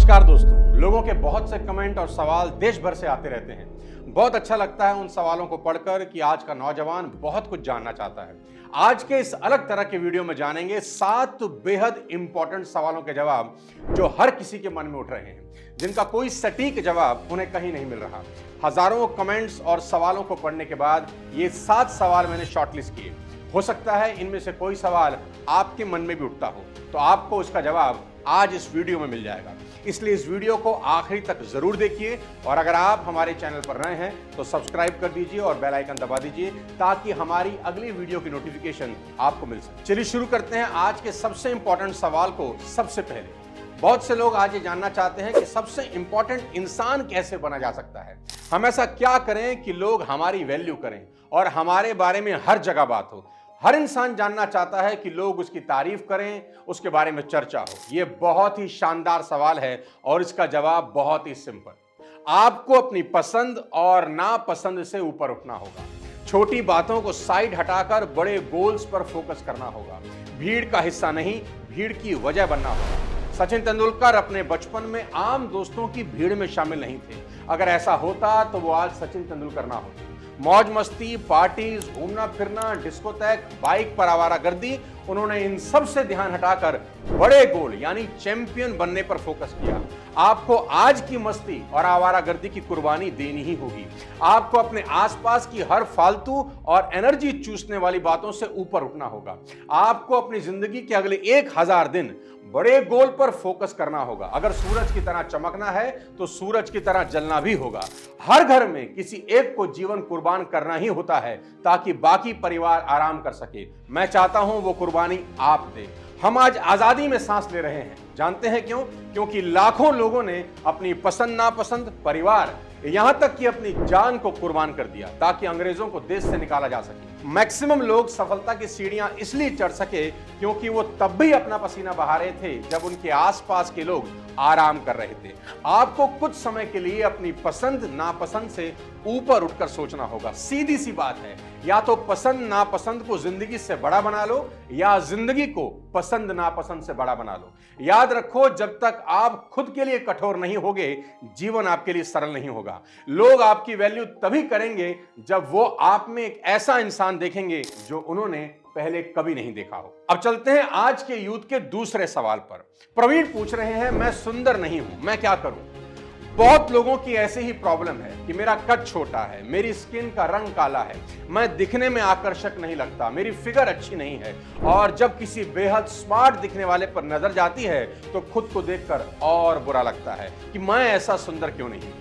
नमस्कार दोस्तों, लोगों के बहुत से कमेंट और सवाल देश भर से आते रहते हैं। बहुत अच्छा लगता है उन सवालों को पढ़कर कि आज का नौजवान बहुत कुछ जानना चाहता है। आज के इस अलग तरह के वीडियो में जानेंगे 7 बेहद इंपॉर्टेंट सवालों के जवाब जो हर किसी के मन में उठ रहे हैं, जिनका कोई सटीक जवाब उन्हें कहीं नहीं मिल रहा। हजारों कमेंट्स और सवालों को पढ़ने के बाद ये 7 सवाल मैंने शॉर्टलिस्ट किए। हो सकता है इनमें से कोई सवाल आपके मन में भी उठता हो, तो आपको उसका जवाब आज इस वीडियो में मिल जाएगा। इसलिए इस वीडियो को आखिरी तक जरूर देखिए और अगर आप हमारे चैनल पर नए हैं तो सब्सक्राइब कर दीजिए और बेल आइकन दबा दीजिए ताकि हमारी अगली वीडियो की नोटिफिकेशन आपको मिल सके। चलिए शुरू करते हैं आज के सबसे इंपॉर्टेंट सवाल को। सबसे पहले बहुत से लोग आज ये जानना चाहते हैं कि सबसे इंपॉर्टेंट इंसान कैसे बना जा सकता है। हम ऐसा क्या करें कि लोग हमारी वैल्यू करें और हमारे बारे में हर जगह बात हो। हर इंसान जानना चाहता है कि लोग उसकी तारीफ करें, उसके बारे में चर्चा हो। यह बहुत ही शानदार सवाल है और इसका जवाब बहुत ही सिंपल। आपको अपनी पसंद और नापसंद से ऊपर उठना होगा। छोटी बातों को साइड हटाकर बड़े गोल्स पर फोकस करना होगा। भीड़ का हिस्सा नहीं, भीड़ की वजह बनना होगा। सचिन तेंदुलकर अपने बचपन में आम दोस्तों की भीड़ में शामिल नहीं थे। अगर ऐसा होता तो वो आज सचिन तेंदुलकर ना होते। मौज मस्ती, पार्टीज, घूमना फिरना, डिस्कोथेक, बाइक पर आवारागर्दी, उन्होंने इन सब से ध्यान हटाकर बड़े गोल यानी चैंपियन बनने पर फोकस किया। आपको आज की मस्ती और आवारागर्दी की कुर्बानी देनी ही होगी। आपको अपने आसपास की हर फालतू और एनर्जी चूसने वाली बातों से ऊपर उठना होगा। आपको अपनी जिंदगी के अगले 1000 दिन बड़े गोल पर फोकस करना होगा। अगर सूरज की तरह चमकना है तो सूरज की तरह जलना भी होगा। हर घर में किसी एक को जीवन कुर्बान करना ही होता है ताकि बाकी परिवार आराम कर सके। मैं चाहता हूं वो कुर्बानी आप दें। हम आज आजादी में सांस ले रहे हैं। जानते हैं क्यों? क्योंकि लाखों लोगों ने अपनी पसंद नापसंद, परिवार, यहां तक कि अपनी जान को कुर्बान कर दिया ताकि अंग्रेजों को देश से निकाला जा सके। मैक्सिमम लोग सफलता की सीढ़ियां इसलिए चढ़ सके क्योंकि वो तब भी अपना पसीना बहा रहे थे जब उनके आसपास के लोग आराम कर रहे थे। आपको कुछ समय के लिए अपनी पसंद नापसंद से ऊपर उठकर सोचना होगा। सीधी सी बात है, या तो पसंद नापसंद को जिंदगी से बड़ा बना लो या जिंदगी को पसंद नापसंद से बड़ा बना लो। याद रखो, जब तक आप खुद के लिए कठोर नहीं होगे, जीवन आपके लिए सरल नहीं होगा। लोग आपकी वैल्यू तभी करेंगे जब वो आप में एक ऐसा इंसान देखेंगे जो उन्होंने पहले कभी नहीं देखा हो। अब चलते हैं आज के यूथ के दूसरे सवाल पर। प्रवीण पूछ रहे हैं, मैं सुंदर नहीं हूं, मैं क्या करूं? बहुत लोगों की ऐसे ही प्रॉब्लम है कि मेरा कद छोटा है, मेरी स्किन का रंग काला है, मैं दिखने में आकर्षक नहीं लगता, मेरी फिगर अच्छी नहीं है। और जब किसी बेहद स्मार्ट दिखने वाले पर नजर जाती है तो खुद को देखकर और बुरा लगता है कि मैं ऐसा सुंदर क्यों नहीं।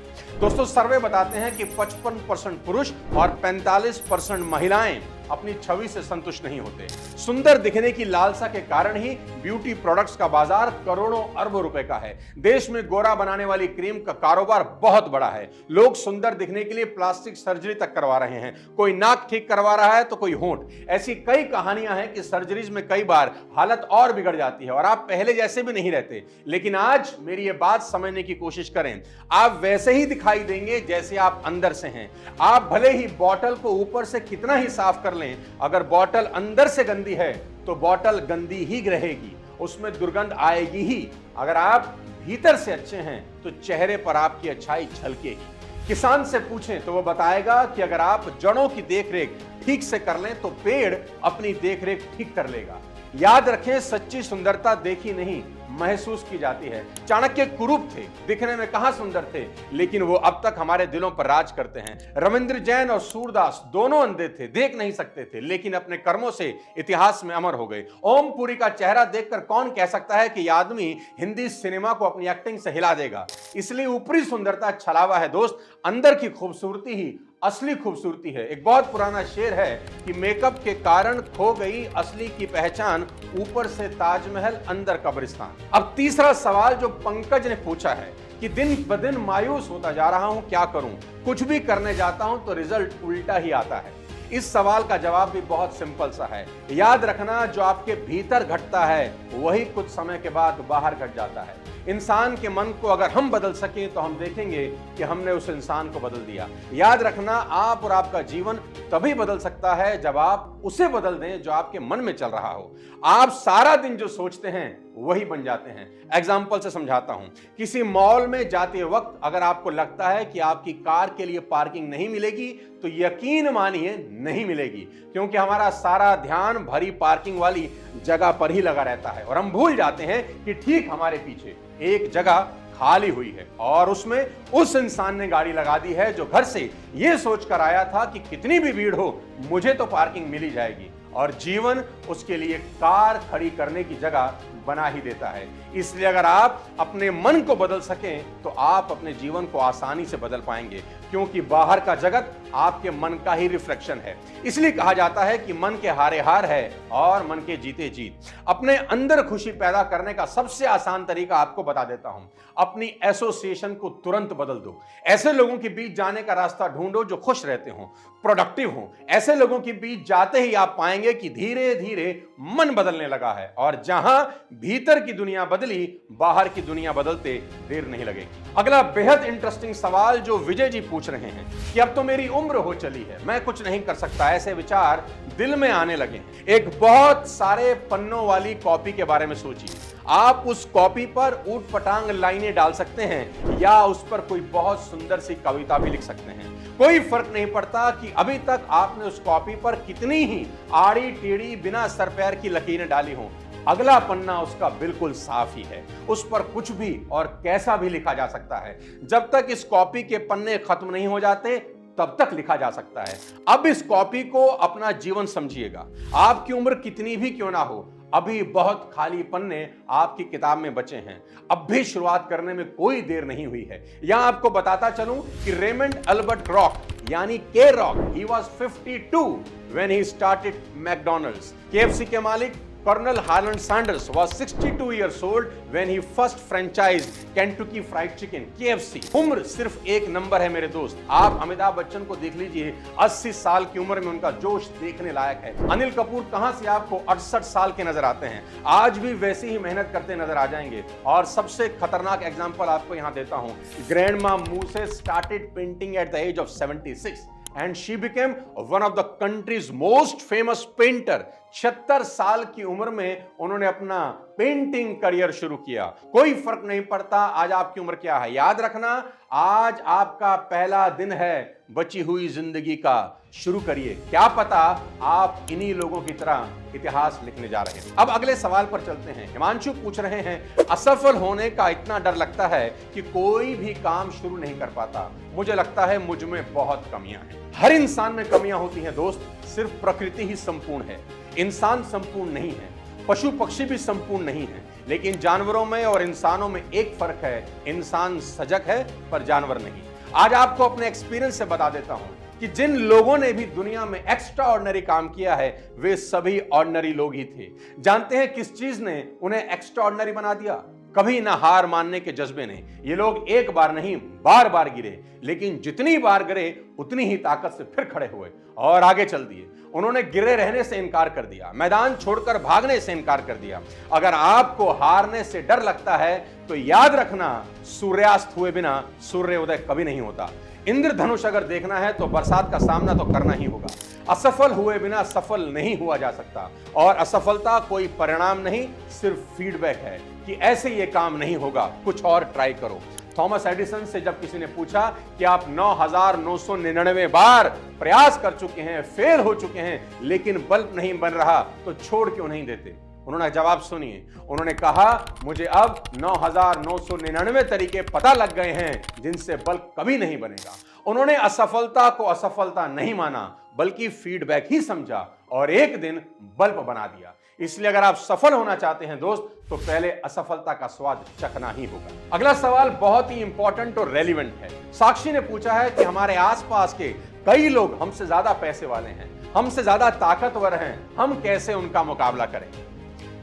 दोस्तों, सर्वे बताते हैं कि 55% पुरुष और 45% महिलाएं अपनी छवि से संतुष्ट नहीं होते। सुंदर दिखने की लालसा के कारण ही ब्यूटी प्रोडक्ट्स का बाजार करोड़ों अरबों रुपए का है। देश में गोरा बनाने वाली क्रीम का कारोबार बहुत बड़ा है। लोग सुंदर दिखने के लिए प्लास्टिक सर्जरी तक करवा रहे हैं। कोई नाक ठीक करवा रहा है तो कोई होंठ। ऐसी कई कहानियां हैं कि सर्जरीज में कई बार हालत और बिगड़ जाती है और आप पहले जैसे भी नहीं रहते। लेकिन आज मेरी ये बात समझने की कोशिश करें। आप वैसे ही दिखाई देंगे जैसे आप अंदर से हैं। आप भले ही बॉटल को ऊपर से कितना ही साफ कर लें, अगर बॉटल अंदर से गंदी है तो बॉटल गंदी ही रहेगी, उसमें दुर्गंध आएगी ही। अगर आप भीतर से अच्छे हैं तो चेहरे पर आपकी अच्छाई झलकेगी। किसान से पूछें तो वो बताएगा कि अगर आप जड़ों की देखरेख ठीक से कर लें तो पेड़ अपनी देखरेख ठीक कर लेगा। याद रखें, सच्ची सुंदरता देखी नहीं महसूस की जाती है। चाणक्य कुरूप थे, दिखने में कहां सुंदर थे, लेकिन वो अब तक हमारे दिलों पर राज करते हैं। रविंद्र जैन और सूरदास दोनों अंधे थे, देख नहीं सकते थे, लेकिन अपने कर्मों से इतिहास में अमर हो गए। ओम पुरी का चेहरा देखकर कौन कह सकता है कि यह आदमी हिंदी सिनेमा को अपनी एक्टिंग से हिला देगा। इसलिए ऊपरी सुंदरता छलावा है दोस्त, अंदर की खूबसूरती ही असली खूबसूरती है। एक बहुत पुराना शेर है कि मेकअप के कारण खो गई असली की पहचान, ऊपर से ताजमहल अंदर कब्रिस्तान। अब तीसरा सवाल जो पंकज ने पूछा है कि दिन ब दिन मायूस होता जा रहा हूं, क्या करूं? कुछ भी करने जाता हूं तो रिजल्ट उल्टा ही आता है। इस सवाल का जवाब भी बहुत सिंपल सा है। याद रखना, जो आपके भीतर घटता है वही कुछ समय के बाद बाहर घट जाता है। इंसान के मन को अगर हम बदल सकें तो हम देखेंगे कि हमने उस इंसान को बदल दिया। याद रखना, आप और आपका जीवन तभी बदल सकता है जब आप उसे बदल दें जो आपके मन में चल रहा हो। आप सारा दिन जो सोचते हैं वही बन जाते हैं। एग्जाम्पल से समझाता हूं। किसी मॉल में जाते वक्त अगर आपको लगता है कि आपकी कार के लिए पार्किंग नहीं मिलेगी, तो यकीन मानिए नहीं मिलेगी, क्योंकि हमारा सारा ध्यान भरी पार्किंग वाली जगह पर ही लगा रहता है और हम भूल जाते हैं कि ठीक हमारे पीछे एक जगह खाली हुई है और उसमें उस इंसान ने गाड़ी लगा दी है जो घर से यह सोचकर आया था कि कितनी भी भीड़ हो मुझे तो पार्किंग मिल ही जाएगी, और जीवन उसके लिए कार खड़ी करने की जगह बना ही देता है। इसलिए अगर आप अपने मन को बदल सकें तो आप अपने जीवन को आसानी से बदल पाएंगे, क्योंकि बाहर का जगत आपके मन का ही रिफ्लेक्शन है। इसलिए कहा जाता है कि मन के हारे हार है और मन के जीते जीत। अपने अंदर खुशी पैदा करने का सबसे आसान तरीका आपको बता देता हूं। अपनी एसोसिएशन को तुरंत बदल दो। ऐसे लोगों के बीच जाने का रास्ता ढूंढो जो खुश रहते हो, प्रोडक्टिव हो। ऐसे लोगों के बीच जाते ही आप पाएंगे कि धीरे धीरे मन बदलने लगा है, और जहां भीतर की दुनिया बदली, बाहर की दुनिया बदलते देर नहीं लगेगी। अगला बेहद इंटरेस्टिंग सवाल जो विजय जी पूछ रहे हैं कि अब तो मेरी उम्र हो चली है, मैं कुछ नहीं कर सकता, ऐसे विचार दिल में आने लगे। एक बहुत सारे पन्नों वाली कॉपी के बारे में सोचिए। आप उस कॉपी पर ऊट पटांग लाइनें डाल सकते हैं या उस पर कोई बहुत सुंदर सी कविता भी लिख सकते हैं। कोई फर्क नहीं पड़ता कि अभी तक आपने उस कॉपी पर कितनी ही आड़ी टेढ़ी बिना सर पैर की लकीरें डाली हों, अगला पन्ना उसका बिल्कुल साफ ही है। उस पर कुछ भी और कैसा भी लिखा जा सकता है। जब तक इस कॉपी के पन्ने खत्म नहीं हो जाते तब तक लिखा जा सकता है। अब इस कॉपी को अपना जीवन समझिएगा। आपकी उम्र कितनी भी क्यों ना हो, अभी बहुत खाली पन्ने आपकी किताब में बचे हैं। अब भी शुरुआत करने में कोई देर नहीं हुई है। यहां आपको बताता चलूं कि रेमंड अल्बर्ट रॉक यानी के rock, he was 52 when he started McDonald's. KFC के मालिक Colonel Harlan Sanders was 62 years old when he first franchised Kentucky Fried Chicken (KFC). उम्र सिर्फ एक नंबर है मेरे दोस्त। आप अमिताभ बच्चन को देख लीजिए, 80 साल की उम्र में उनका जोश देखने लायक है। अनिल कपूर कहां से आपको 68 साल के नजर आते हैं, आज भी वैसी ही मेहनत करते नजर आ जाएंगे। और सबसे खतरनाक एग्जाम्पल आपको यहां देता हूं। Grandma Moses started painting at the age of 76 and she became one of the country's most famous painter। 76 साल की उम्र में उन्होंने अपना पेंटिंग करियर शुरू किया। कोई फर्क नहीं पड़ता आज आपकी उम्र क्या है, याद रखना आज आपका पहला दिन है बची हुई जिंदगी का। शुरू करिए, क्या पता आप इन्हीं लोगों की तरह इतिहास लिखने जा रहे हैं। अब अगले सवाल पर चलते हैं। हिमांशु पूछ रहे हैं, असफल होने का इतना डर लगता है कि कोई भी काम शुरू नहीं कर पाता। मुझे लगता है मुझ में बहुत कमियां हैं। हर इंसान में कमियां होती हैं दोस्त, सिर्फ प्रकृति ही संपूर्ण है, इंसान संपूर्ण नहीं है। पशु पक्षी भी संपूर्ण नहीं है, लेकिन जानवरों में और इंसानों में एक फर्क है, इंसान सजग है पर जानवर नहीं। आज आपको अपने एक्सपीरियंस से बता देता हूं कि जिन लोगों ने भी दुनिया में एक्स्ट्रा ऑर्डिनरी काम किया है वे सभी ऑर्डिनरी लोग ही थे। जानते हैं किस चीज ने उन्हें एक्स्ट्रा ऑर्डिनरी बना दिया? कभी ना हार मानने के जज्बे ने। ये लोग एक बार नहीं बार बार गिरे, लेकिन जितनी बार गिरे उतनी ही ताकत से फिर खड़े हुए और आगे चल दिए। उन्होंने गिरे रहने से इनकार कर दिया, मैदान छोड़कर भागने से इनकार कर दिया। अगर आपको हारने से डर लगता है तो याद रखना, सूर्यास्त हुए बिना सूर्योदय कभी नहीं होता। इंद्रधनुष अगर देखना है तो बरसात का सामना तो करना ही होगा। असफल हुए बिना सफल नहीं हुआ जा सकता, और असफलता कोई परिणाम नहीं, सिर्फ फीडबैक है कि ऐसे ये काम नहीं होगा, कुछ और ट्राई करो। थॉमस एडिसन से जब किसी ने पूछा कि आप 9,999 बार प्रयास कर चुके हैं, फेल हो चुके हैं, लेकिन बल्ब नहीं बन रहा, तो छोड़ क्यों नहीं देते? उन्होंने जवाब सुनिए। उन्होंने कहा, मुझे अब 9,999 तरीके पता लग गए हैं जिनसे बल्ब कभी नहीं बनेगा। उन्होंने असफलता को असफलता नहीं माना, बल्कि फीडबैक ही समझा और एक दिन बल्ब बना दिया। इसलिए अगर आप सफल होना चाहते हैं दोस्त, तो पहले असफलता का स्वाद चखना ही होगा। अगला सवाल बहुत ही इंपॉर्टेंट और रेलिवेंट है। साक्षी ने पूछा है कि हमारे आसपास के कई लोग हमसे ज्यादा पैसे वाले हैं, हमसे ज्यादा ताकतवर हैं, हम कैसे उनका मुकाबला करें?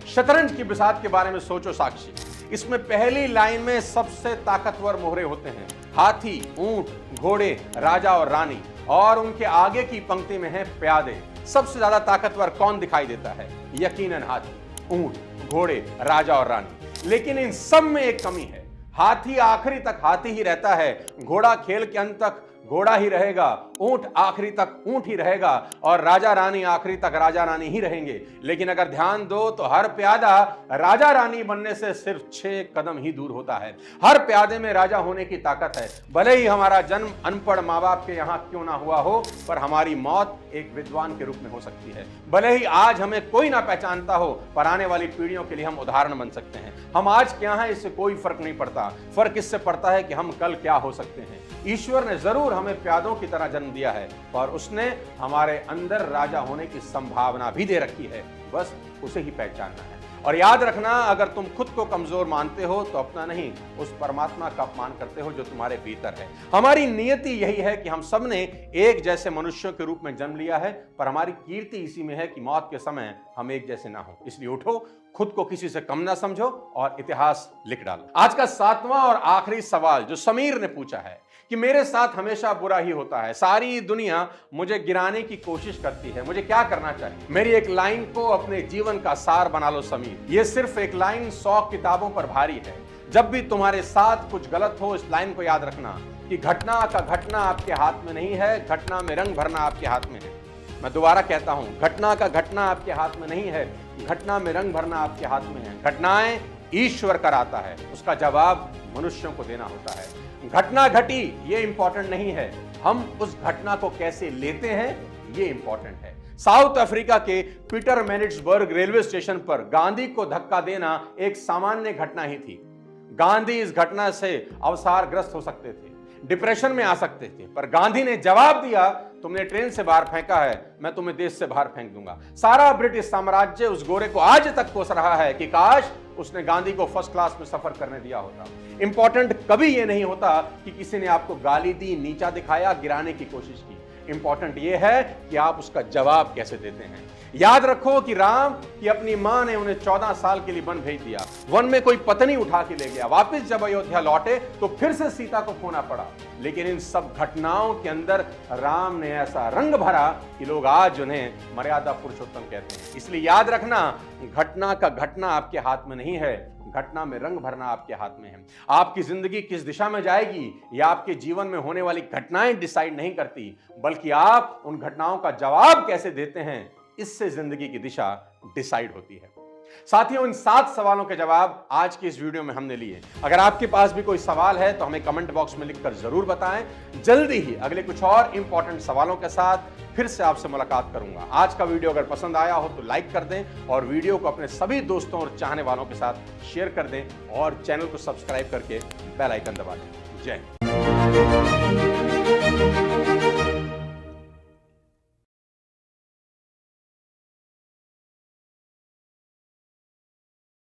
शतरंज की बिसात के बारे में सोचो साक्षी। इसमें पहली लाइन में सबसे ताकतवर मोहरे होते हैं, हाथी, ऊंट, घोड़े, राजा और रानी, और उनके आगे की पंक्ति में है प्यादे। सबसे ज्यादा ताकतवर कौन दिखाई देता है? यकीनन हाथी, ऊंट, घोड़े, राजा और रानी। लेकिन इन सब में एक कमी है। हाथी आखिरी तक हाथी ही रहता है, घोड़ा खेल के अंत तक घोड़ा ही रहेगा, ऊंट आखिरी तक ऊंट ही रहेगा और राजा रानी आखिरी तक राजा रानी ही रहेंगे। लेकिन अगर ध्यान दो तो हर प्यादा राजा रानी बनने से सिर्फ 6 कदम ही दूर होता है। हर प्यादे में राजा होने की ताकत है। भले ही हमारा जन्म अनपढ़ माँ बाप के यहाँ क्यों ना हुआ हो, पर हमारी मौत एक विद्वान के रूप में हो सकती है। भले ही आज हमें कोई ना पहचानता हो, पर आने वाली पीढ़ियों के लिए हम उदाहरण बन सकते हैं। हम आज क्या हैं इससे कोई फर्क नहीं पड़ता, फर्क इससे पड़ता है कि हम कल क्या हो सकते हैं। ईश्वर ने जरूर हमें प्यादों की तरह जन्म दिया है, पर उसने हमारे अंदर राजा होने की संभावना भी दे रखी है, बस उसे ही पहचानना है। और याद रखना, अगर तुम खुद को कमजोर मानते हो तो अपना नहीं, उस परमात्मा का अपमान करते हो जो तुम्हारे भीतर है। हमारी नियति यही है कि हम सबने एक जैसे मनुष्यों के रूप में जन्म लिया है, पर हमारी कीर्ति इसी में है कि मौत के समय हम एक जैसे ना हो। इसलिए उठो, खुद को किसी से कम ना समझो और इतिहास लिख डालो। आज का 7वां और आखिरी सवाल जो समीर ने पूछा है कि मेरे साथ हमेशा बुरा ही होता है, सारी दुनिया मुझे गिराने की कोशिश करती है, मुझे क्या करना चाहिए? मेरी एक लाइन को अपने जीवन का सार बना लो समीर। ये सिर्फ एक लाइन 100 किताबों पर भारी है। जब भी तुम्हारे साथ कुछ गलत हो, इस लाइन को याद रखना कि घटना का घटना आपके हाथ में नहीं है, घटना में रंग भरना आपके हाथ में है। मैं दोबारा कहता हूं, घटना का घटना आपके हाथ में नहीं है, घटना में रंग भरना आपके हाथ में है। घटनाएं ईश्वर कराता है, उसका जवाब मनुष्यों को देना होता है। घटना घटी ये इंपॉर्टेंट नहीं है, हम उस घटना को कैसे लेते हैं ये इंपॉर्टेंट है। साउथ अफ्रीका के पीटरमैरिट्सबर्ग रेलवे स्टेशन पर गांधी को धक्का देना एक सामान्य घटना ही थी। गांधी इस घटना से अवसादग्रस्त हो सकते थे, डिप्रेशन में आ सकते थे, पर गांधी ने जवाब दिया, तुमने ट्रेन से बाहर फेंका है, मैं तुम्हें देश से बाहर फेंक दूंगा। सारा ब्रिटिश साम्राज्य उस गोरे को आज तक कोस रहा है कि काश उसने गांधी को फर्स्ट क्लास में सफर करने दिया होता। इंपॉर्टेंट कभी यह नहीं होता कि किसी ने आपको गाली दी, नीचा दिखाया, गिराने की कोशिश की। इंपॉर्टेंट यह है कि आप उसका जवाब कैसे देते हैं। याद रखो कि राम की अपनी मां ने उन्हें 14 साल के लिए वन भेज दिया। वन में कोई पत्नी उठा के ले गया। वापस जब अयोध्या लौटे तो फिर से सीता को खोना पड़ा। लेकिन इन सब घटनाओं के अंदर राम ने ऐसा रंग भरा कि लोग आज उन्हें मर्यादा पुरुषोत्तम कहते हैं। इसलिए याद रखना, घटना का घटना आपके हाथ में नहीं है, घटना में रंग भरना आपके हाथ में है। आपकी जिंदगी किस दिशा में जाएगी या आपके जीवन में होने वाली घटनाएं डिसाइड नहीं करती, बल्कि आप उन घटनाओं का जवाब कैसे देते हैं, इससे जिंदगी की दिशा डिसाइड होती है। साथियों, इन 7 सवालों के जवाब आज की इस वीडियो में हमने लिए। अगर आपके पास भी कोई सवाल है तो हमें कमेंट बॉक्स में लिखकर जरूर बताएं। जल्दी ही अगले कुछ और इंपॉर्टेंट सवालों के साथ फिर से आपसे मुलाकात करूंगा। आज का वीडियो अगर पसंद आया हो तो लाइक कर दें और वीडियो को अपने सभी दोस्तों और चाहने वालों के साथ शेयर कर दें और चैनल को सब्सक्राइब करके बेल आइकन दबा दें। जय हिंद।